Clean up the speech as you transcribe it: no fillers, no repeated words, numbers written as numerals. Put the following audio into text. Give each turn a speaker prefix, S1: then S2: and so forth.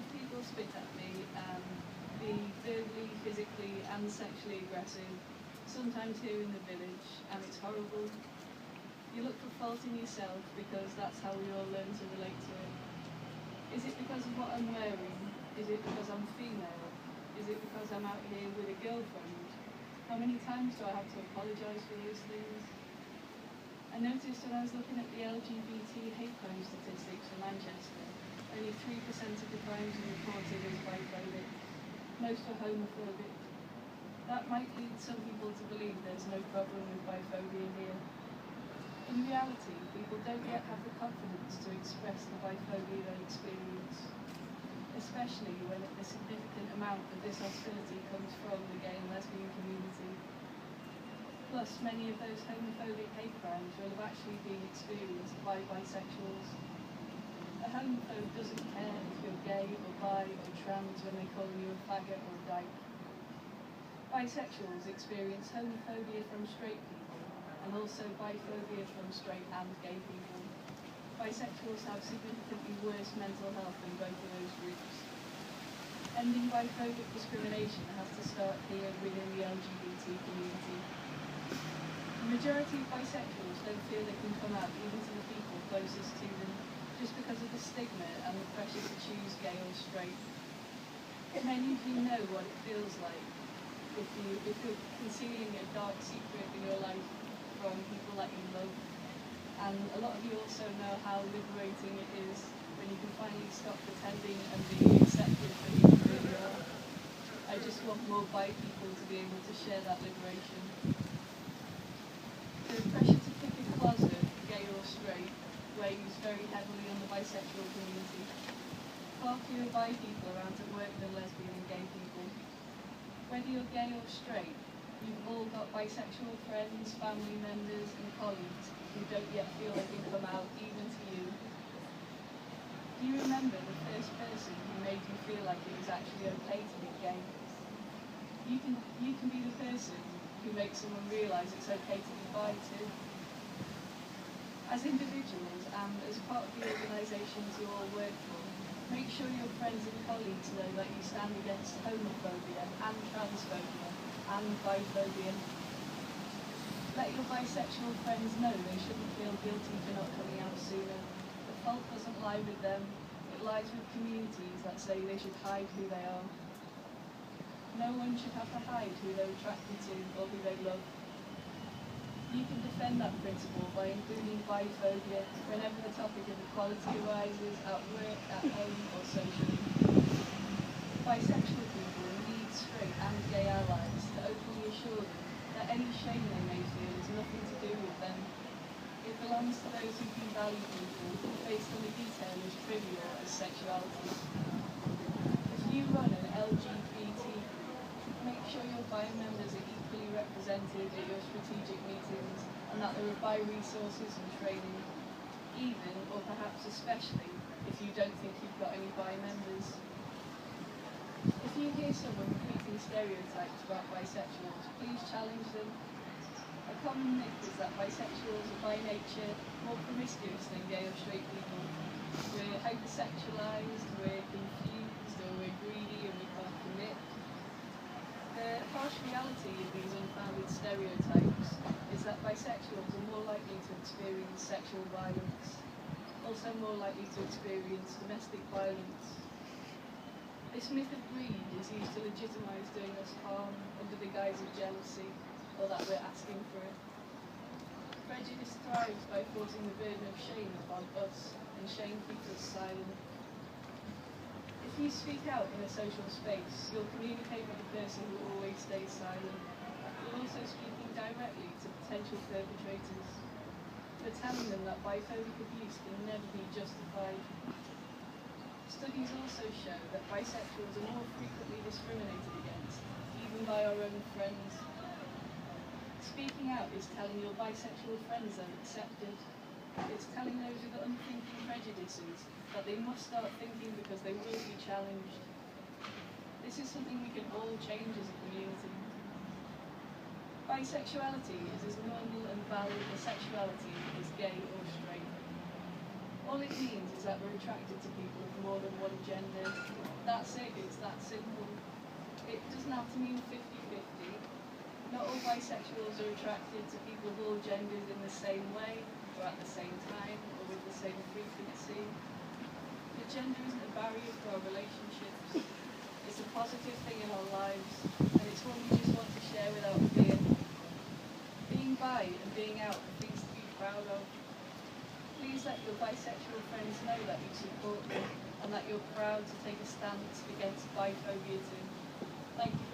S1: have people spit at me and be verbally, physically and sexually aggressive, sometimes here in the village, and it's horrible. You look for fault in yourself because that's how we all learn to relate to it. Is it because of what I'm wearing? Is it because I'm female? Is it because I'm out here with a girlfriend? How many times do I have to apologise for those things? I noticed when I was looking at the LGBT hate crime statistics for Manchester, only 3% of the crimes are reported as biphobic. Most are homophobic. That might lead some people to believe there's no problem with biphobia here. In reality, people don't yet have the confidence to express the biphobia they experience, especially when a significant amount of this hostility comes from the gay and lesbian community. Plus, many of those homophobic hate crimes will have actually been experienced by bisexuals. A homophobe doesn't care if you're gay or bi or trans when they call you a faggot or a dyke. Bisexuals experience homophobia from straight people and also biphobia from straight and gay people. Bisexuals have significantly worse mental health than both of those groups. Ending biphobic discrimination has to start here within the LGBT community. The majority of bisexuals don't feel they can come out even to the people closest to them, just because of the stigma and the pressure to choose gay or straight. Many of you know what it feels like if you're concealing a dark secret in your life from people that you love. And a lot of you also know how liberating it is when you can finally stop pretending and being accepted for who you really are. I just want more bi people to be able to share that liberation. The pressure to pick a closet, gay or straight, weighs very heavily on the bisexual community. Far fewer bi people around at work than lesbian and gay people. Whether you're gay or straight, you've all got bisexual friends, family members and colleagues who don't yet feel they can come out even to you. Do you remember the first person who made you feel like it was actually okay to be gay? You can be the person who makes someone realise it's okay to be bi too. As individuals and as part of the organisations you all work for, make sure your friends and colleagues know that you stand against homophobia and transphobia and biphobia. Let your bisexual friends know they shouldn't feel guilty for not coming out sooner. The fault doesn't lie with them, it lies with communities that say they should hide who they are. No one should have to hide who they're attracted to or who they love. You can defend that principle by including biphobia whenever the topic of equality arises at work, at home or socially. Bisexual people need straight and gay allies to openly assure them that any shame they may feel is nothing to do with them. It belongs to those who can value people based on the detail as trivial as sexuality. If you run an LGBT group, make sure your bi members are equally represented at your strategic meetings and that there are bi resources and training, even or perhaps especially if you don't think you've got any bi members. If you hear someone repeating stereotypes about bisexuals, please challenge them. A common myth is that bisexuals are by nature more promiscuous than gay or straight people. We're hypersexualised, we're confused, or we're greedy and we can't commit. The harsh reality of these unfounded stereotypes is that bisexuals are more likely to experience sexual violence, also more likely to experience domestic violence. This myth of greed is used to legitimise doing us harm under the guise of jealousy, or that we're asking for it. Prejudice thrives by forcing the burden of shame upon us, and shame keeps us silent. If you speak out in a social space, you'll communicate with the person who always stays silent. You're also speaking directly to potential perpetrators. You're telling them that biphobic abuse can never be justified. Studies also show that bisexuals are more frequently discriminated against, even by our own friends. Speaking out is telling your bisexual friends they're accepted. It's telling those with unthinking prejudices that they must start thinking because they will be challenged. This is something we can all change as a community. Bisexuality is as normal and valid a sexuality as gay or straight. All it means is that we're attracted to people of more than one gender. That's it, it's that simple. It doesn't have to mean 50-50. Not all bisexuals are attracted to people of all genders in the same way, or at the same time, or with the same frequency. But gender isn't a barrier for our relationships. It's a positive thing in our lives, and it's one we just want to share without fear. Being bi and being out are things to be proud of. Please let your bisexual friends know that you support them, and that you're proud to take a stance against biphobia too. Thank you.